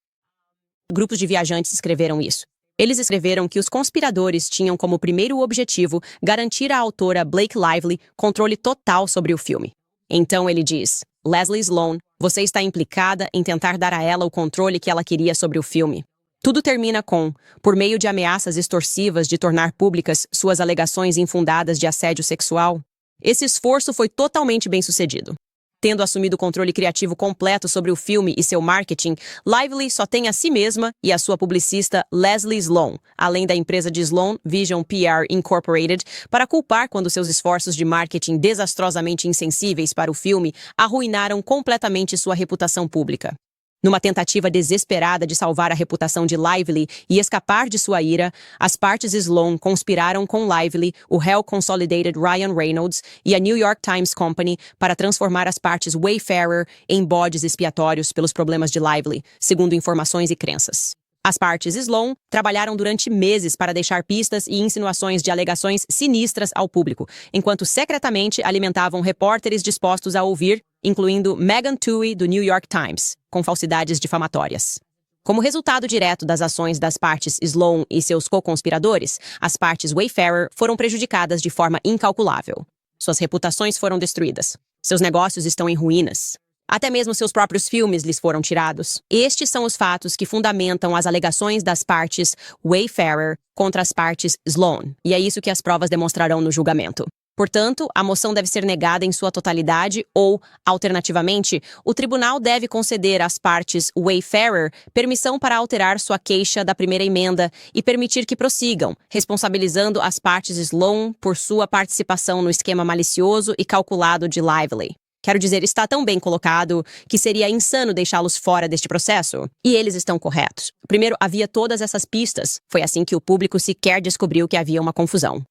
Grupos de viajantes escreveram isso. Eles escreveram que os conspiradores tinham como primeiro objetivo garantir à autora Blake Lively controle total sobre o filme. Então ele diz: Leslie Sloan, você está implicada em tentar dar a ela o controle que ela queria sobre o filme. Tudo termina com, por meio de ameaças extorsivas de tornar públicas suas alegações infundadas de assédio sexual. Esse esforço foi totalmente bem-sucedido. Tendo assumido o controle criativo completo sobre o filme e seu marketing, Lively só tem a si mesma e a sua publicista Leslie Sloan, além da empresa de Sloan Vision PR Incorporated, para culpar quando seus esforços de marketing desastrosamente insensíveis para o filme arruinaram completamente sua reputação pública. Numa tentativa desesperada de salvar a reputação de Lively e escapar de sua ira, as partes Sloan conspiraram com Lively, o réu Consolidated Ryan Reynolds e a New York Times Company para transformar as partes Wayfarer em bodes expiatórios pelos problemas de Lively, segundo informações e crenças. As partes Sloan trabalharam durante meses para deixar pistas e insinuações de alegações sinistras ao público, enquanto secretamente alimentavam repórteres dispostos a ouvir, incluindo Megan Twohey, do New York Times, com falsidades difamatórias. Como resultado direto das ações das partes Sloan e seus co-conspiradores, as partes Wayfarer foram prejudicadas de forma incalculável. Suas reputações foram destruídas. Seus negócios estão em ruínas. Até mesmo seus próprios filmes lhes foram tirados. Estes são os fatos que fundamentam as alegações das partes Wayfarer contra as partes Sloan, e é isso que as provas demonstrarão no julgamento. Portanto, a moção deve ser negada em sua totalidade ou, alternativamente, o tribunal deve conceder às partes Wayfarer permissão para alterar sua queixa da primeira emenda e permitir que prossigam, responsabilizando as partes Sloan por sua participação no esquema malicioso e calculado de Lively. Quero dizer, está tão bem colocado que seria insano deixá-los fora deste processo. E eles estão corretos. Primeiro, havia todas essas pistas. Foi assim que o público sequer descobriu que havia uma confusão.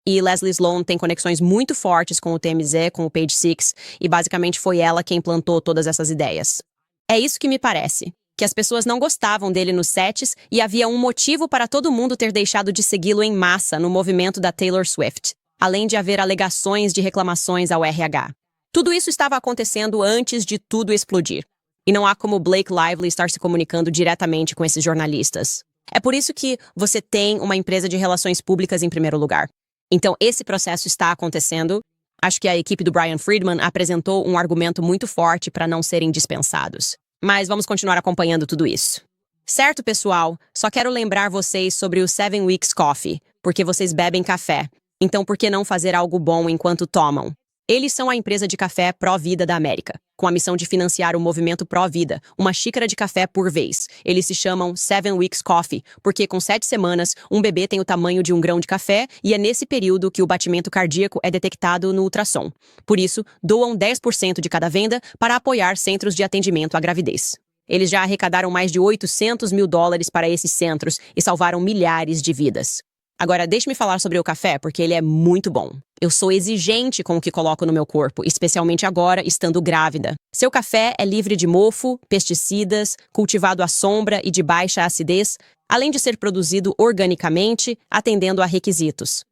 E Leslie Sloan tem conexões muito fortes com o TMZ, com o Page Six, e basicamente foi ela quem plantou todas essas ideias. É isso que me parece. Que as pessoas não gostavam dele nos sets e havia um motivo para todo mundo ter deixado de segui-lo em massa no movimento da Taylor Swift, além de haver alegações de reclamações ao RH. Tudo isso estava acontecendo antes de tudo explodir. E não há como Blake Lively estar se comunicando diretamente com esses jornalistas. É por isso que você tem uma empresa de relações públicas em primeiro lugar. Então, esse processo está acontecendo Acho que a equipe do Brian Friedman apresentou um argumento muito forte para não serem dispensados. Mas vamos continuar acompanhando tudo isso. Certo, pessoal? Só quero lembrar vocês sobre o 7 Weeks Coffee, porque vocês bebem café. Então, por que não fazer algo bom enquanto tomam? Eles são a empresa de café pró-vida da América, com a missão de financiar o movimento pró-vida, uma xícara de café por vez. Eles se chamam 7 Weeks Coffee, porque com 7 semanas, um bebê tem o tamanho de um grão de café e é nesse período que o batimento cardíaco é detectado no ultrassom. Por isso, doam 10% de cada venda para apoiar centros de atendimento à gravidez. Eles já arrecadaram mais de $800 mil para esses centros e salvaram milhares de vidas. Agora, deixe-me falar sobre o café, porque ele é muito bom. Eu sou exigente com o que coloco no meu corpo, especialmente agora, estando grávida. Seu café é livre de mofo, pesticidas, cultivado à sombra e de baixa acidez, além de ser produzido organicamente, atendendo a requisitos.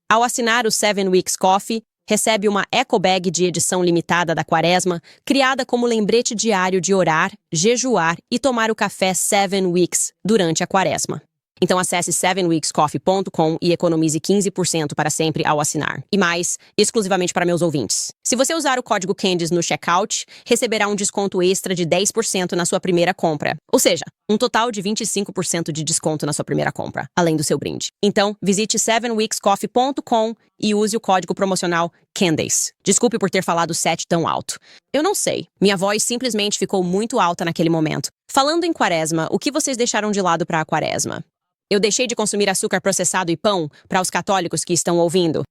Ao assinar o 7 Weeks Coffee, recebe uma eco bag de edição limitada da Quaresma, criada como lembrete diário de orar, jejuar e tomar o café 7 Weeks durante a Quaresma. Então acesse 7weekscoffee.com e economize 15% para sempre ao assinar. E mais, exclusivamente para meus ouvintes. Se você usar o código Candice no checkout, receberá um desconto extra de 10% na sua primeira compra. Ou seja, um total de 25% de desconto na sua primeira compra, além do seu brinde. Então, visite 7weekscoffee.com e use o código promocional Candice. Desculpe por ter falado 7 tão alto. Eu não sei. Minha voz simplesmente ficou muito alta naquele momento. Falando em Quaresma, o que vocês deixaram de lado para a Quaresma? Eu deixei de consumir açúcar processado e pão para os católicos que estão ouvindo.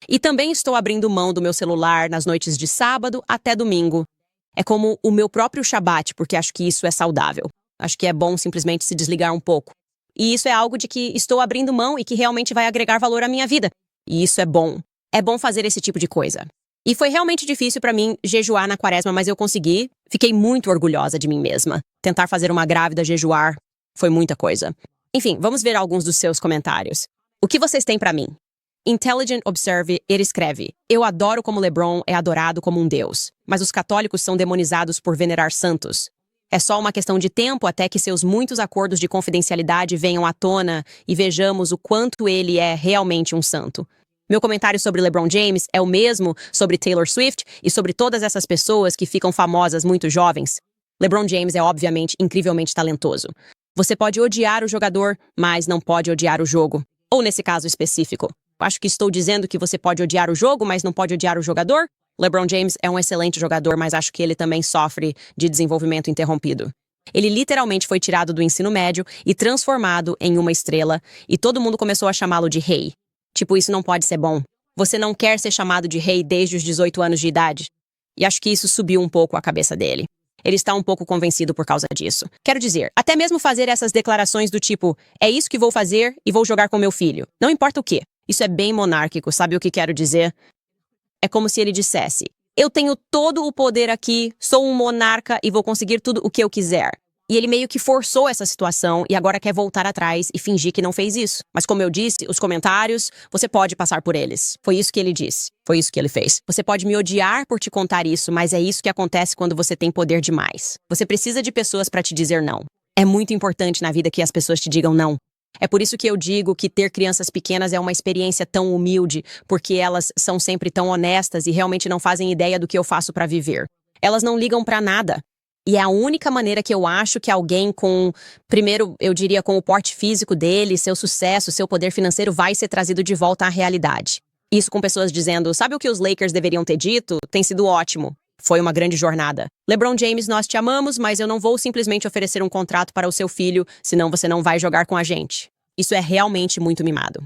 E também estou abrindo mão do meu celular nas noites de sábado até domingo. É como o meu próprio Shabat, porque acho que isso é saudável. Acho que é bom simplesmente se desligar um pouco. E isso é algo de que estou abrindo mão e que realmente vai agregar valor à minha vida. E isso é bom. É bom fazer esse tipo de coisa. E foi realmente difícil para mim jejuar na Quaresma, mas eu consegui. Fiquei muito orgulhosa de mim mesma. Tentar fazer uma grávida jejuar foi muita coisa. Enfim, vamos ver alguns dos seus comentários. O que vocês têm pra mim? Intelligent Observe, ele escreve: Eu adoro como LeBron é adorado como um deus, mas os católicos são demonizados por venerar santos. É só uma questão de tempo até que seus muitos acordos de confidencialidade venham à tona e vejamos o quanto ele é realmente um santo. Meu comentário sobre LeBron James é o mesmo sobre Taylor Swift e sobre todas essas pessoas que ficam famosas muito jovens. LeBron James é obviamente incrivelmente talentoso. Você pode odiar o jogador, mas não pode odiar o jogo. Ou nesse caso específico. Acho que estou dizendo que você pode odiar o jogo, mas não pode odiar o jogador? LeBron James é um excelente jogador, mas acho que ele também sofre de desenvolvimento interrompido. Ele literalmente foi tirado do ensino médio e transformado em uma estrela, e todo mundo começou a chamá-lo de rei. Tipo, isso não pode ser bom. Você não quer ser chamado de rei desde os 18 anos de idade. E acho que isso subiu um pouco a cabeça dele. Ele está um pouco convencido por causa disso. Quero dizer, até mesmo fazer essas declarações do tipo, é isso que vou fazer e vou jogar com meu filho. Não importa o quê. Isso é bem monárquico, sabe o que quero dizer? É como se ele dissesse, eu tenho todo o poder aqui, sou um monarca e vou conseguir tudo o que eu quiser. E ele meio que forçou essa situação e agora quer voltar atrás e fingir que não fez isso. Mas como eu disse, os comentários, você pode passar por eles. Foi isso que ele disse. Foi isso que ele fez. Você pode me odiar por te contar isso, mas é isso que acontece quando você tem poder demais. Você precisa de pessoas para te dizer não. É muito importante na vida que as pessoas te digam não. É por isso que eu digo que ter crianças pequenas é uma experiência tão humilde, porque elas são sempre tão honestas e realmente não fazem ideia do que eu faço para viver. Elas não ligam para nada. E é a única maneira que eu acho que alguém com, primeiro, eu diria com o porte físico dele, seu sucesso, seu poder financeiro vai ser trazido de volta à realidade. Isso com pessoas dizendo, sabe o que os Lakers deveriam ter dito? Tem sido ótimo. Foi uma grande jornada. LeBron James, nós te amamos, mas eu não vou simplesmente oferecer um contrato para o seu filho, senão você não vai jogar com a gente. Isso é realmente muito mimado.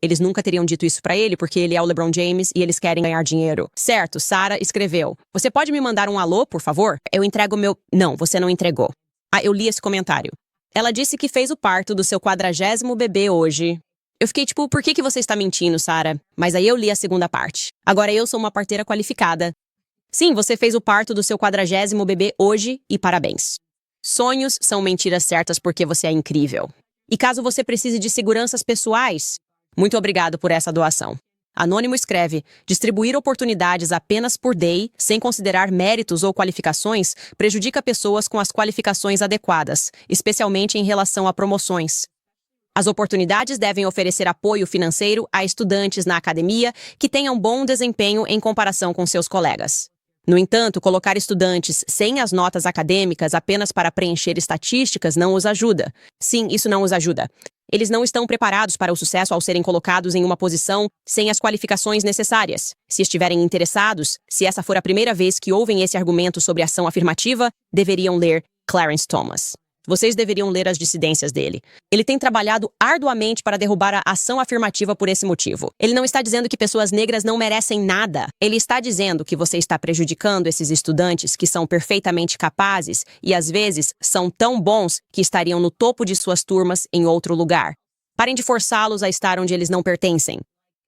Eles nunca teriam dito isso pra ele porque ele é o LeBron James e eles querem ganhar dinheiro. Certo, Sarah escreveu. Você pode me mandar um alô, por favor? Eu entrego meu... Não, você não entregou. Ah, eu li esse comentário. Ela disse que fez o parto do seu 40º bebê hoje. Eu fiquei tipo, por que você está mentindo, Sarah? Mas aí eu li a segunda parte. Agora eu sou uma parteira qualificada. Sim, você fez o parto do seu 40º bebê hoje e parabéns. Sonhos são mentiras certas porque você é incrível. E caso você precise de seguranças pessoais, muito obrigado por essa doação. Anônimo escreve, distribuir oportunidades apenas por day, sem considerar méritos ou qualificações, prejudica pessoas com as qualificações adequadas, especialmente em relação a promoções. As oportunidades devem oferecer apoio financeiro a estudantes na academia que tenham bom desempenho em comparação com seus colegas. No entanto, colocar estudantes sem as notas acadêmicas apenas para preencher estatísticas não os ajuda. Sim, isso não os ajuda. Eles não estão preparados para o sucesso ao serem colocados em uma posição sem as qualificações necessárias. Se estiverem interessados, se essa for a primeira vez que ouvem esse argumento sobre ação afirmativa, deveriam ler Clarence Thomas. Vocês deveriam ler as dissidências dele. Ele tem trabalhado arduamente para derrubar a ação afirmativa por esse motivo. Ele não está dizendo que pessoas negras não merecem nada. Ele está dizendo que você está prejudicando esses estudantes que são perfeitamente capazes e, às vezes, são tão bons que estariam no topo de suas turmas em outro lugar. Parem de forçá-los a estar onde eles não pertencem.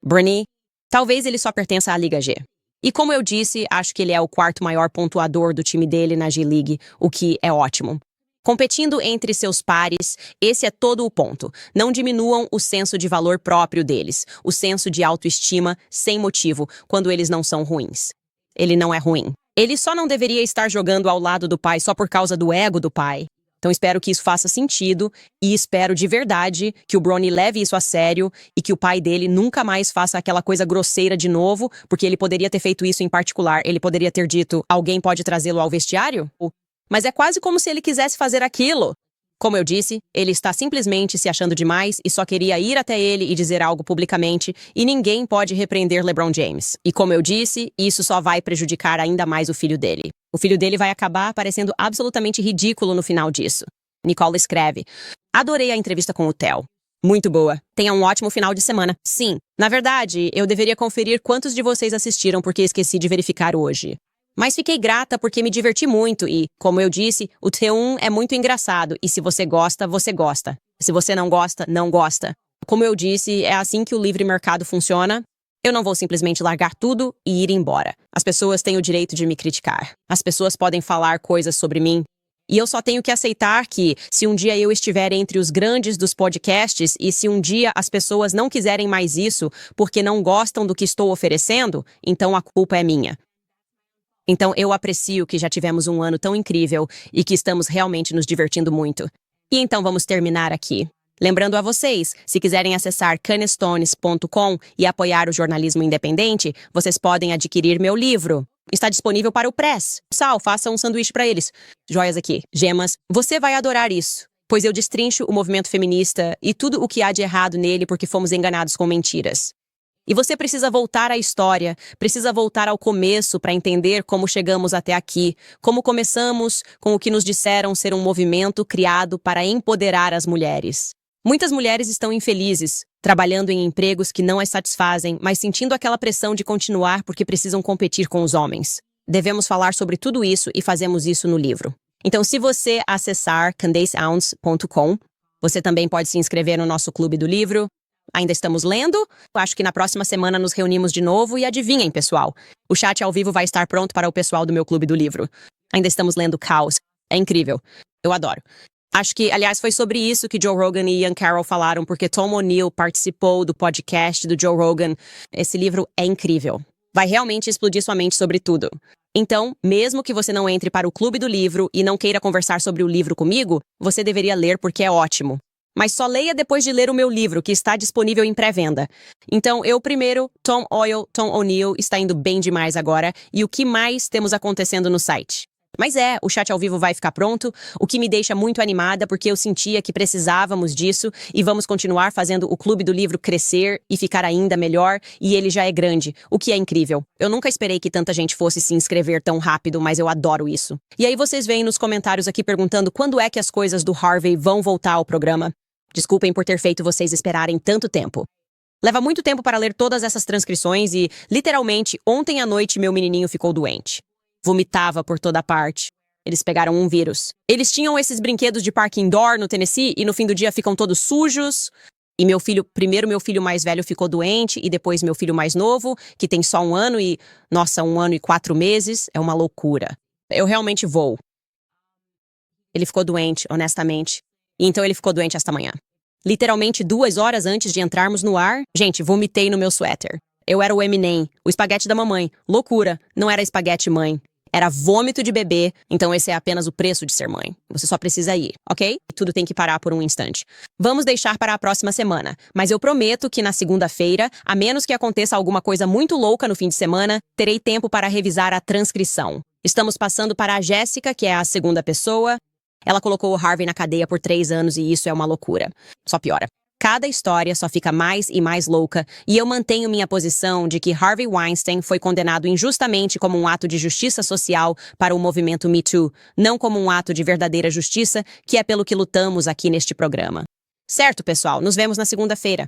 Bernie, talvez ele só pertença à Liga G. E como eu disse, acho que ele é o quarto maior pontuador do time dele na G-League, o que é ótimo. Competindo entre seus pares, esse é todo o ponto. Não diminuam o senso de valor próprio deles, o senso de autoestima, sem motivo, quando eles não são ruins. Ele não é ruim. Ele só não deveria estar jogando ao lado do pai só por causa do ego do pai. Então espero que isso faça sentido e espero de verdade que o Bronny leve isso a sério e que o pai dele nunca mais faça aquela coisa grosseira de novo, porque ele poderia ter feito isso em particular. Ele poderia ter dito, alguém pode trazê-lo ao vestiário? Mas é quase como se ele quisesse fazer aquilo. Como eu disse, ele está simplesmente se achando demais e só queria ir até ele e dizer algo publicamente, e ninguém pode repreender LeBron James. E como eu disse, isso só vai prejudicar ainda mais o filho dele. O filho dele vai acabar parecendo absolutamente ridículo no final disso. Nicole escreve: adorei a entrevista com o Theo. Muito boa. Tenha um ótimo final de semana. Sim, na verdade, eu deveria conferir quantos de vocês assistiram porque esqueci de verificar hoje. Mas fiquei grata porque me diverti muito e, como eu disse, o T1 é muito engraçado e se você gosta, você gosta. Se você não gosta, não gosta. Como eu disse, é assim que o livre mercado funciona. Eu não vou simplesmente largar tudo e ir embora. As pessoas têm o direito de me criticar. As pessoas podem falar coisas sobre mim. E eu só tenho que aceitar que, se um dia eu estiver entre os grandes dos podcasts e se um dia as pessoas não quiserem mais isso porque não gostam do que estou oferecendo, então a culpa é minha. Então, eu aprecio que já tivemos um ano tão incrível e que estamos realmente nos divertindo muito. E então vamos terminar aqui. Lembrando a vocês, se quiserem acessar cannestones.com e apoiar o jornalismo independente, vocês podem adquirir meu livro. Está disponível para o Press. Sal, faça um sanduíche para eles. Joias aqui, gemas. Você vai adorar isso, pois eu destrincho o movimento feminista e tudo o que há de errado nele porque fomos enganados com mentiras. E você precisa voltar à história, precisa voltar ao começo para entender como chegamos até aqui, como começamos com o que nos disseram ser um movimento criado para empoderar as mulheres. Muitas mulheres estão infelizes, trabalhando em empregos que não as satisfazem, mas sentindo aquela pressão de continuar porque precisam competir com os homens. Devemos falar sobre tudo isso e fazemos isso no livro. Então, se você acessar candaceounce.com, você também pode se inscrever no nosso clube do livro. Ainda estamos lendo? Acho que na próxima semana nos reunimos de novo e adivinhem, pessoal. O chat ao vivo vai estar pronto para o pessoal do meu clube do livro. Ainda estamos lendo Caos. É incrível. Eu adoro. Acho que, aliás, foi sobre isso que Joe Rogan e Ian Carroll falaram, porque Tom O'Neill participou do podcast do Joe Rogan. Esse livro é incrível. Vai realmente explodir sua mente sobre tudo. Então, mesmo que você não entre para o clube do livro e não queira conversar sobre o livro comigo, você deveria ler porque é ótimo. Mas só leia depois de ler o meu livro, que está disponível em pré-venda. Então, eu primeiro, Tom O'Neill está indo bem demais agora, e o que mais temos acontecendo no site? Mas o chat ao vivo vai ficar pronto, o que me deixa muito animada porque eu sentia que precisávamos disso e vamos continuar fazendo o Clube do Livro crescer e ficar ainda melhor, e ele já é grande, o que é incrível. Eu nunca esperei que tanta gente fosse se inscrever tão rápido, mas eu adoro isso. E aí vocês veem nos comentários aqui perguntando quando é que as coisas do Harvey vão voltar ao programa. Desculpem por ter feito vocês esperarem tanto tempo. Leva muito tempo para ler todas essas transcrições e, literalmente, ontem à noite meu menininho ficou doente. Vomitava por toda parte. Eles pegaram um vírus. Eles tinham esses brinquedos de parque indoor no Tennessee e no fim do dia ficam todos sujos. E primeiro meu filho mais velho ficou doente e depois meu filho mais novo, que tem só 1 ano e, nossa, 1 ano e 4 meses, é uma loucura. Eu realmente vou. Ele ficou doente, honestamente. E então ele ficou doente esta manhã. Literalmente 2 horas antes de entrarmos no ar, gente, vomitei no meu suéter. Eu era o Eminem, o espaguete da mamãe. Loucura, não era espaguete mãe. Era vômito de bebê, então esse é apenas o preço de ser mãe. Você só precisa ir, ok? Tudo tem que parar por um instante. Vamos deixar para a próxima semana, mas eu prometo que na segunda-feira, a menos que aconteça alguma coisa muito louca no fim de semana, terei tempo para revisar a transcrição. Estamos passando para a Jéssica, que é a segunda pessoa. Ela colocou o Harvey na cadeia por 3 anos e isso é uma loucura. Só piora. Cada história só fica mais e mais louca, e eu mantenho minha posição de que Harvey Weinstein foi condenado injustamente como um ato de justiça social para o movimento Me Too, não como um ato de verdadeira justiça, que é pelo que lutamos aqui neste programa. Certo, pessoal, nos vemos na segunda-feira.